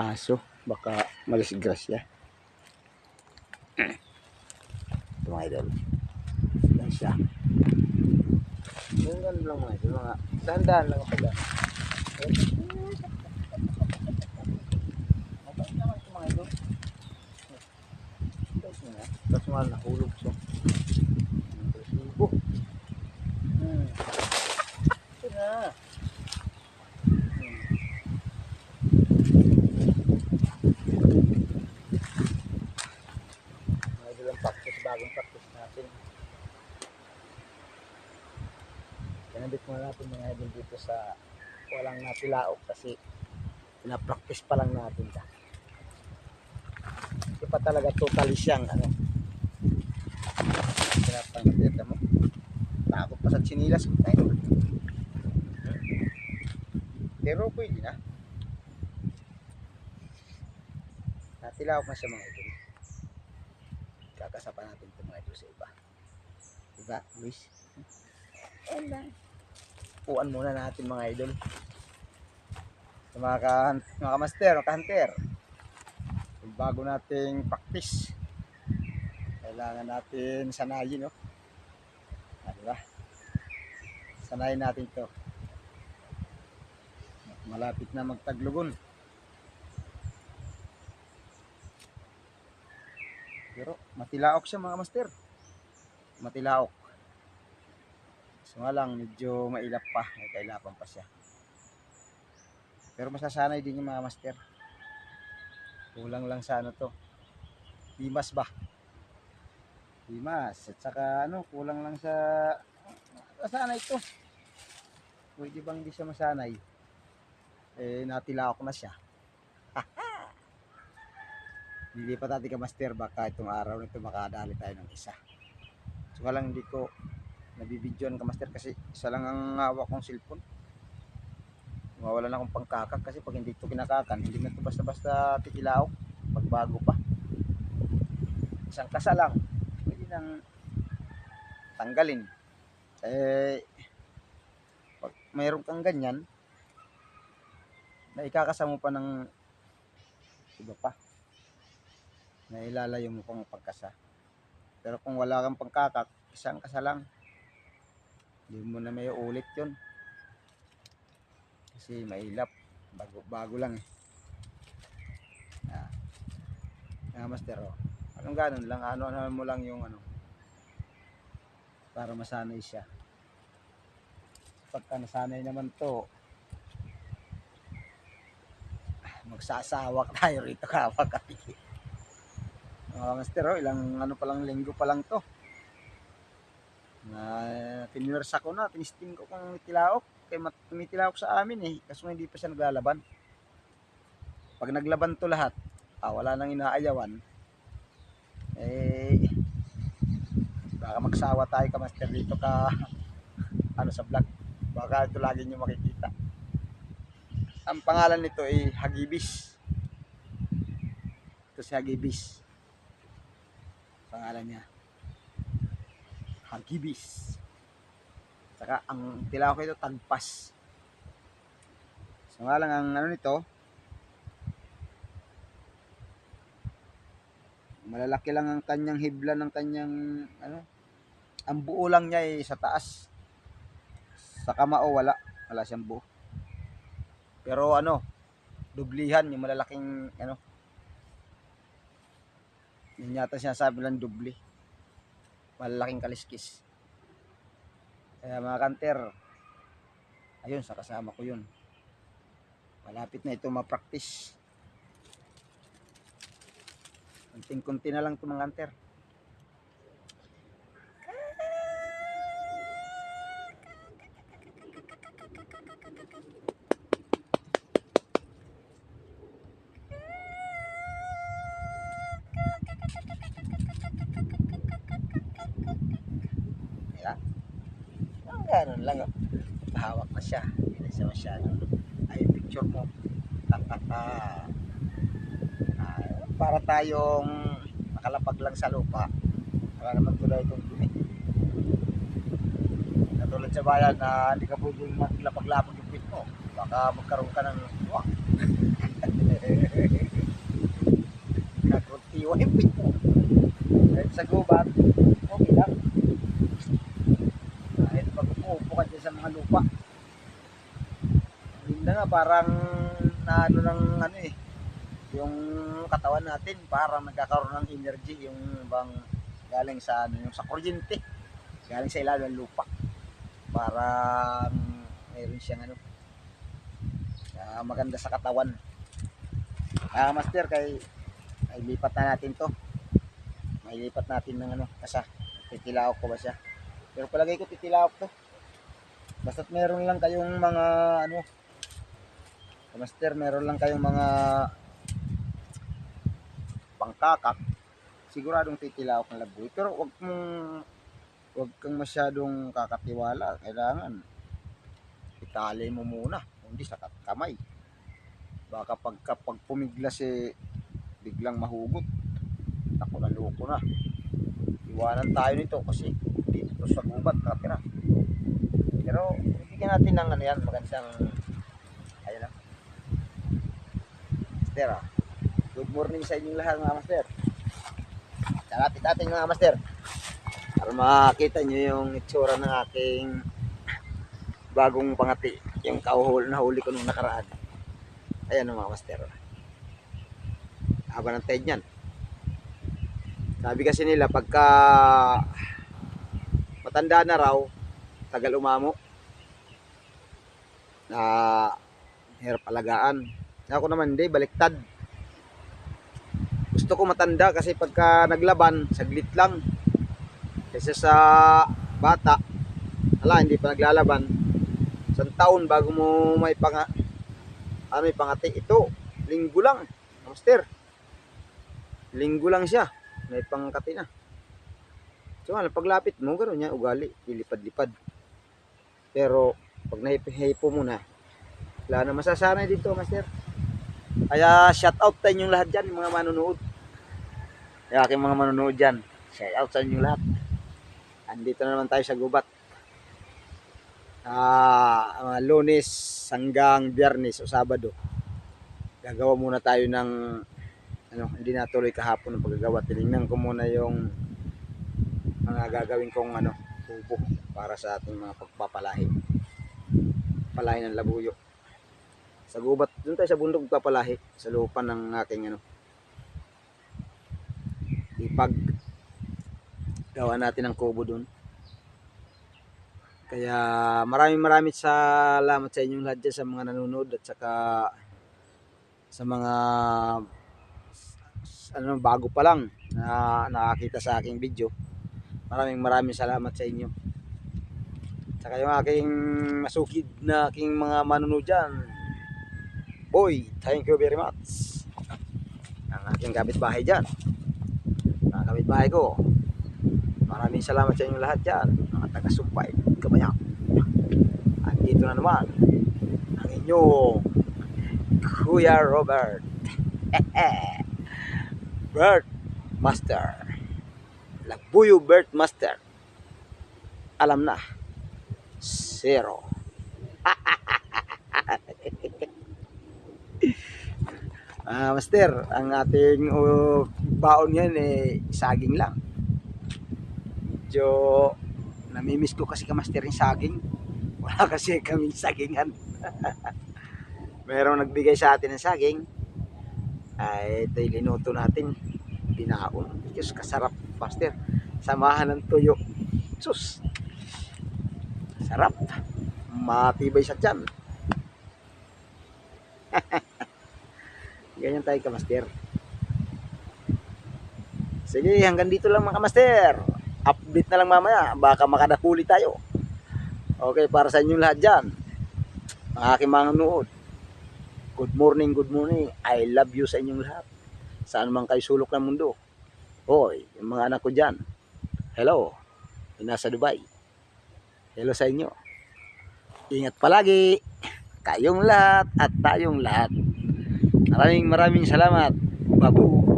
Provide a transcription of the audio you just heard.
aso, baka malisgrasya. Ito mga idol, yan siya. Yung ganun lang mga idol, mga sandaan lang pala. Mabait naman ito mga idol. Tapos mga nahulog siya. Ito na. Mga idol ang practice, bagong practice natin. Kinabit muna natin mga idol dito sa walang napilaok kasi pinapractice pa lang natin ta. Hindi pa talaga totally siyang pinapangkita mo. Takot pa sa chinilas tayo. Pero pwede na. Natilawak na siya mga idol. Kakasapa natin ito mga idol sa iba. Diba, Luis? Puan muna natin mga idol. Sa mga master, mga hunter. Bago nating practice, kailangan natin sanayin, no? Diba? Sanayin natin to. Malapit na magtaglugon. Pero matilaok siya mga master. Matilaok. So nga lang, medyo mailap pa. May kailapan pa siya. Pero masasanay din yung mga master. Kulang lang sa to. Himas ba? Himas. At saka kulang lang sa masanay to. Pwede bang hindi siya masanay? Natilaok na siya. Lilipat natin ka master, baka itong araw na ito makadali tayo ng isa. So lang hindi ko nabibidyoan ka master kasi isa lang ang hawak kong cellphone. Mawalan akong pangkakak kasi pag hindi ito kinakakan, hindi na ito basta-basta tikilaok. Pagbago pa. Isang kasa lang. Pwede nang tanggalin. Pag mayroon kang ganyan, na ikakasama pa ng iba pa. Na ilalayo mo pang pagkasa. Pero kung wala kang pangkakak, isang kasa lang. Hindi mo na may ulit yun. Kasi mailap. Bago lang eh. Master, anong ganun lang, ano mo lang yung para masanay siya. Pagka nasanay naman to, magsasawak tayo rito kapag master, ilang pa lang linggo pa lang to na tinursa ko na, tinisting ko kung tilaok, kaya tumitilaok sa amin eh, kasi hindi pa siya naglalaban. Pag naglaban to lahat, wala nang inaayawan, baka magsawa tayo ka master dito ka sa vlog, baka ito lagi nyo makikita. Ang pangalan nito ay Hagibis. Ito si Hagibis, pangalan niya Hagibis. Saka ang tilaok ko ito Tagpas. So nga lang ang nito, malalaki lang ang kanyang hibla ng kanyang ang buo lang niya ay sa taas. Sa kamao wala siyang buo. Pero dublihan yung malalaking yun yata sinasabi lang dubli. Malalaking kaliskis. Kaya mga kanter, ayun sa kasama ko yun. Malapit na ito ma-practice. Kunting-kunti na lang ito mga kanter. Ganun lang, hawak na siya, hindi na siya masyado. Ay, picture mo. Para tayong nakalapag lang sa lupa. Wala naman tulad itong dumi. Katulad sa bayan na hindi ka pwedeng maglapag-lapag yung pit mo. Baka magkaroon ka ng yung hipit mo. Kahit sa gubat, okay lang. Kahit pag umuupo ka dyan sa mga lupa. Hindi na nga, parang na ano ng ano eh, yung katawan natin parang nagkakaroon ng energy yung bang galing sa ano yung sa kuryente, galing sa ilalim ng lupa. Parang mayroon siyang ano, maganda sa katawan. Master, ay lipat na natin to. May lipat natin ng ano, kasa. Titilawak ko ba siya? Pero palagay ko titilawak to. Basta't meron lang kayong mga ano, master, meron lang kayong mga pangkakak, siguradong titilawak ng laboy. Pero wag kang masyadong kakatiwala. Kailangan itali mo muna, hindi sa kamay. Baka pag pumiglas eh, biglang mahugot. Ako na loko na. Iwanan tayo nito kasi dito sa gubat nakatira. Pero bigyan natin ng ano yan, magandang ayun lang. Master, good morning sa inyong lahat mga master. Lapit natin mga master para makita nyo yung itsura ng aking bagong pangati, yung nahuli ko nung nakaraan. Ayan mga master, haba ng tayo nyan. Sabi kasi nila pagka matanda na raw, tagal umamo, na hirap alagaan. Ako naman hindi, baliktad. Gusto ko matanda kasi pagka naglaban, saglit lang. Kasi sa bata, hindi pa naglalaban. Isang taon bago mo may may pangati. Ito, linggo lang, master. Linggo lang siya, may pangkati na. So, paglapit mo, gano'n niya, ugali, ilipad-lipad. Pero, pag nahipo mo na, wala na masasanay dito, master. Kaya, shout out tayo yung lahat dyan, mga manunood. Kaya aking mga manunood dyan, shout out sa inyong lahat. Andito na naman tayo sa gubat. Lunes hanggang Biyernes o Sabado. Gagawa muna tayo ng hindi natuloy kahapon ng paggagawa. Tinignan ko muna yung mga gagawin kong tubo para sa ating mga pagpapalahi. Palahi ng labuyo. Sa gubat, doon tayo sa bundok papalahi sa lupa ng aking ipag gawa natin ng kubo doon. Kaya maraming salamat sa inyong lahat dyan, sa mga nanonood at saka sa mga bago pa lang na nakakita sa aking video. Maraming salamat sa inyo. Saka yung aking masukid na aking mga manonood dyan, boy, thank you very much. Ang aking kapitbahay dyan, mga kapitbahay ko, maraming salamat sa inyo lahat dyan, mga taga-sumpay Kabayan. Andito na naman ang inyong Kuya Robert Bird Master, Labuyo Bird Master. Alam na, 0. Master, ang ating baon yan saging lang. Medyo namimiss ko kasi master yung saging. Wala kasi kaming sagingan. Merong nagbigay sa atin ng saging. Ito yung linuto natin. Binaon. Diyos, kasarap master. Samahan ng tuyo. Sus, sarap. Matibay sa tiyan. Ganyan tayo kamaster. Sige, hanggang dito lang mga kamaster. Update na lang mamaya, baka makadahuli tayo. Okay, para sa inyong lahat dyan, mga aking mga nuod, good morning, I love you sa inyong lahat, saan man kayo sulok ng mundo. Hoy, yung mga anak ko dyan, hello, yung nasa Dubai, hello sa inyo. Ingat palagi kayong lahat at tayong lahat. Maraming salamat. Babu.